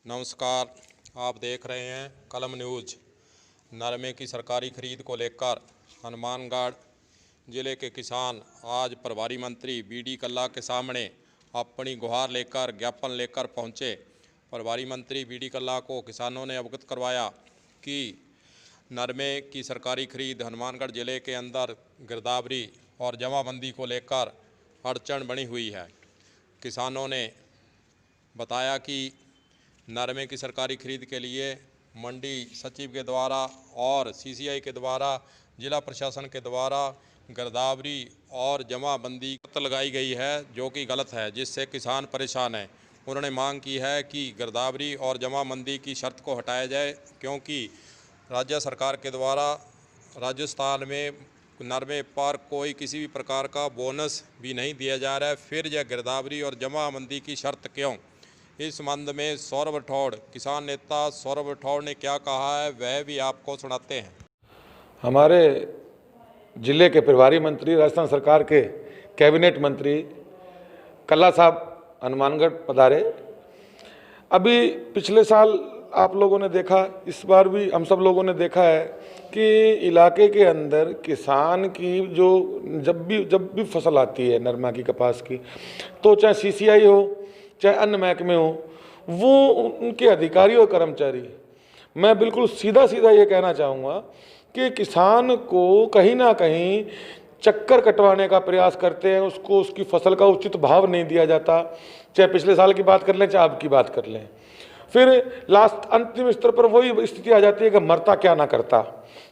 नमस्कार, आप देख रहे हैं कलम न्यूज़। नरमे की सरकारी खरीद को लेकर हनुमानगढ़ जिले के किसान आज प्रभारी मंत्री बीडी कल्ला के सामने अपनी गुहार लेकर ज्ञापन लेकर पहुंचे। प्रभारी मंत्री बीडी कल्ला को किसानों ने अवगत करवाया कि नरमे की सरकारी खरीद हनुमानगढ़ जिले के अंदर गिरदावरी और जमाबंदी को लेकर अड़चन बनी हुई है। किसानों ने बताया कि नरमे की सरकारी खरीद के लिए मंडी सचिव के द्वारा और सीसीआई के द्वारा जिला प्रशासन के द्वारा गिरदावरी और जमाबंदी लगाई गई है, जो कि गलत है, जिससे किसान परेशान हैं। उन्होंने मांग की है कि गिरदावरी और जमाबंदी की शर्त को हटाया जाए, क्योंकि राज्य सरकार के द्वारा राजस्थान में नरमे पर कोई किसी भी प्रकार का बोनस भी नहीं दिया जा रहा है। फिर यह गिरदावरी और जमाबंदी की शर्त क्यों? इस संबंध में सौरभ राठौड़, किसान नेता सौरभ राठौड़ ने क्या कहा है, वह भी आपको सुनाते हैं। हमारे जिले के प्रभारी मंत्री, राजस्थान सरकार के कैबिनेट मंत्री कल्ला साहब हनुमानगढ़ पधारे। अभी पिछले साल आप लोगों ने देखा, इस बार भी हम सब लोगों ने देखा है कि इलाके के अंदर किसान की जो जब भी फसल आती है नरमा की, कपास की, तो चाहे सीसीआई हो चाहे अन्य महकमे हो, वो उनके अधिकारी और कर्मचारी, मैं बिल्कुल सीधा ये कहना चाहूँगा कि किसान को कहीं ना कहीं चक्कर कटवाने का प्रयास करते हैं। उसको उसकी फसल का उचित भाव नहीं दिया जाता। चाहे पिछले साल की बात कर लें चाहे अब की बात कर लें, फिर लास्ट अंतिम स्तर पर वही स्थिति आ जाती है कि मरता क्या ना करता।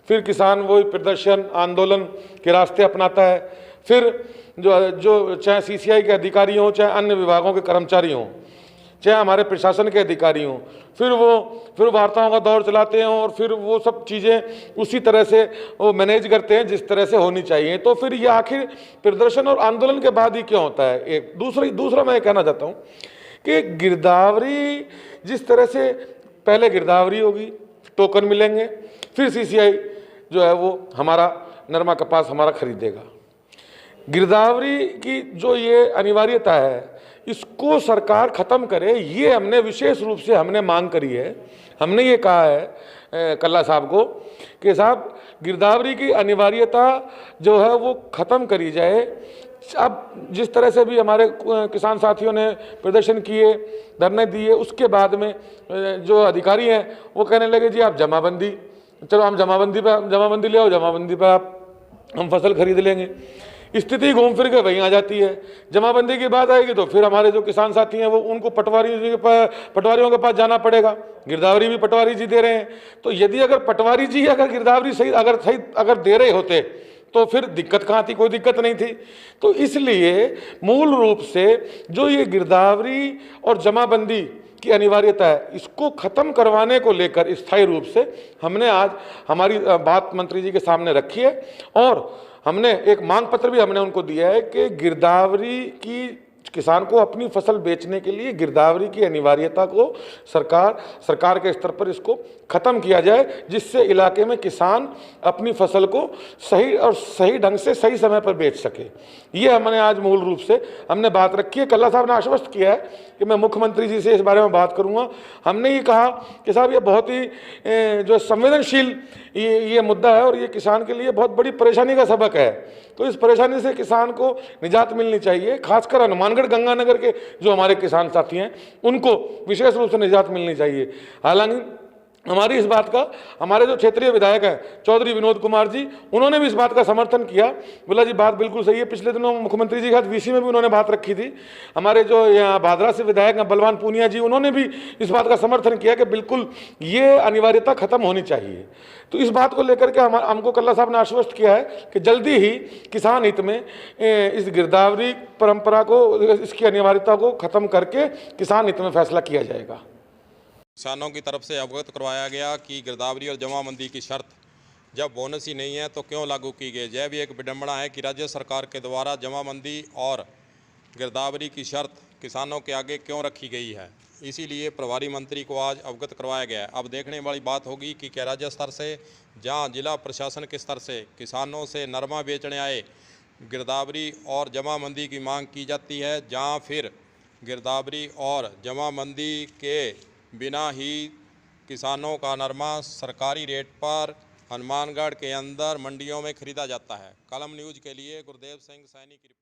फिर किसान वही प्रदर्शन आंदोलन के रास्ते अपनाता है। फिर जो चाहे सीसीआई के अधिकारी हों, चाहे अन्य विभागों के कर्मचारी हों, चाहे हमारे प्रशासन के अधिकारी हों, फिर वार्ताओं का दौर चलाते हैं और फिर वो सब चीज़ें उसी तरह से वो मैनेज करते हैं जिस तरह से होनी चाहिए। तो फिर ये आखिर प्रदर्शन और आंदोलन के बाद ही क्यों होता है? एक दूसरा मैं कहना चाहता हूँ कि गिरदावरी जिस तरह से पहले गिरदावरी होगी, टोकन मिलेंगे, फिर सीसीआई जो है वो हमारा नरमा कपास हमारा खरीदेगा। गिरदावरी की जो ये अनिवार्यता है, इसको सरकार ख़त्म करे, ये हमने विशेष रूप से हमने मांग करी है। हमने ये कहा है कल्ला साहब को कि साहब गिरदावरी की अनिवार्यता जो है वो ख़त्म करी जाए। अब जिस तरह से भी हमारे किसान साथियों ने प्रदर्शन किए, धरने दिए, उसके बाद में जो अधिकारी हैं वो कहने लगे जी आप जमाबंदी, चलो हम जमाबंदी ले आओ, जमाबंदी पर हम फसल खरीद लेंगे। स्थिति घूम फिर के वहीं आ जाती है। जमाबंदी की बात आएगी तो फिर हमारे जो किसान साथी हैं वो उनको पटवारियों के पास जाना पड़ेगा। गिरदावरी भी पटवारी जी दे रहे हैं, तो यदि अगर पटवारी जी अगर गिरदावरी सही अगर दे रहे होते तो फिर दिक्कत कहाँ थी? कोई दिक्कत नहीं थी। तो इसलिए मूल रूप से जो ये गिरदावरी और जमाबंदी की अनिवार्यता है, इसको ख़त्म करवाने को लेकर स्थायी रूप से हमने आज हमारी बात मंत्री जी के सामने रखी है और हमने एक मांग पत्र भी हमने उनको दिया है कि गिरदावरी की किसान को अपनी फसल बेचने के लिए गिरदावरी की अनिवार्यता को सरकार के स्तर पर इसको ख़त्म किया जाए, जिससे इलाके में किसान अपनी फसल को सही ढंग से सही समय पर बेच सके। ये हमने आज मूल रूप से हमने बात रखी है। कल्ला साहब ने आश्वस्त किया है कि मैं मुख्यमंत्री जी से इस बारे में बात करूंगा। हमने ये कहा कि साहब ये बहुत ही जो संवेदनशील ये मुद्दा है और ये किसान के लिए बहुत बड़ी परेशानी का सबक है। तो इस परेशानी से किसान को निजात मिलनी चाहिए। खासकर हनुमानगढ़ गंगानगर के जो हमारे किसान साथी हैं उनको विशेष रूप से निजात मिलनी चाहिए। हालांकि हमारी इस बात का हमारे जो क्षेत्रीय विधायक हैं चौधरी विनोद कुमार जी, उन्होंने भी इस बात का समर्थन किया। बोला जी बात बिल्कुल सही है। पिछले दिनों मुख्यमंत्री जी के साथ वीसी में भी उन्होंने बात रखी थी। हमारे जो यहाँ भादरा से विधायक हैं बलवान पूनिया जी, उन्होंने भी इस बात का समर्थन किया कि बिल्कुल ये अनिवार्यता खत्म होनी चाहिए। तो इस बात को लेकर के हमको कल्ला साहब ने आश्वस्त किया है कि जल्दी ही किसान हित में इस गिरदावरी परंपरा को, इसकी अनिवार्यता को खत्म करके किसान हित में फैसला किया जाएगा। किसानों की तरफ से अवगत करवाया गया कि गिरदावरी और जमाबंदी की शर्त जब बोनस ही नहीं है तो क्यों लागू की गई। यह भी एक विडंबना है कि राज्य सरकार के द्वारा जमाबंदी और गिरदावरी की शर्त किसानों के आगे क्यों रखी गई है। इसीलिए प्रभारी मंत्री को आज अवगत करवाया गया है। अब देखने वाली बात होगी कि क्या राज्य स्तर से, जहाँ जिला प्रशासन के स्तर से किसानों से नरमा बेचने आए गिरदावरी और जमाबंदी की मांग की जाती है, जहाँ फिर गिरदावरी और जमाबंदी के बिना ही किसानों का नरमा सरकारी रेट पर हनुमानगढ़ के अंदर मंडियों में खरीदा जाता है। कलम न्यूज़ के लिए गुरदेव सिंह सैनी की रिपोर्ट।